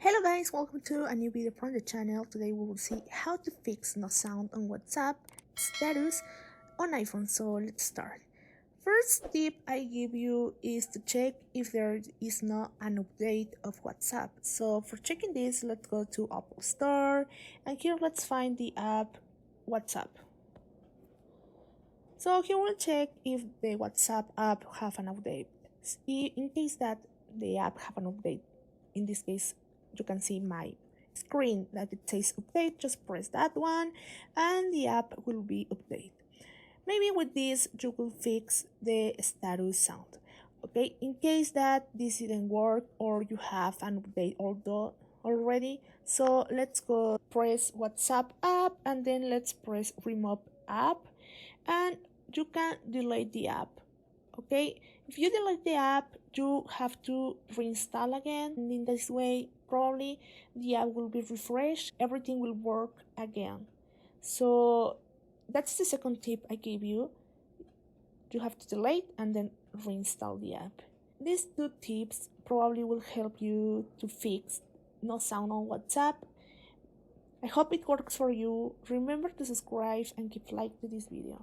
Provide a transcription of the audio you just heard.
Hello guys, welcome to a new video from the channel. Today we will see how to fix no sound on WhatsApp status on iPhone. So let's start. First tip I give you is to check if there is not an update of WhatsApp. So for checking this, let's go to Apple Store and here let's find the app WhatsApp. So here we'll check if the WhatsApp app have an update. In case that the app have an update, in this case you can see my screen that it says update, just press that one and the app will be updated. Maybe with this you will fix the status sound. Okay, in case that this didn't work or you have an update already, so let's go press WhatsApp app and then let's press remove app and you can delete the app. Okay, if you delete the app you have to reinstall again, and in this way probably the app will be refreshed, everything will work again. So that's the second tip I gave you. You have to delete and then reinstall the app. These two tips probably will help you to fix no sound on WhatsApp. I hope it works for you. Remember to subscribe and give like to this video.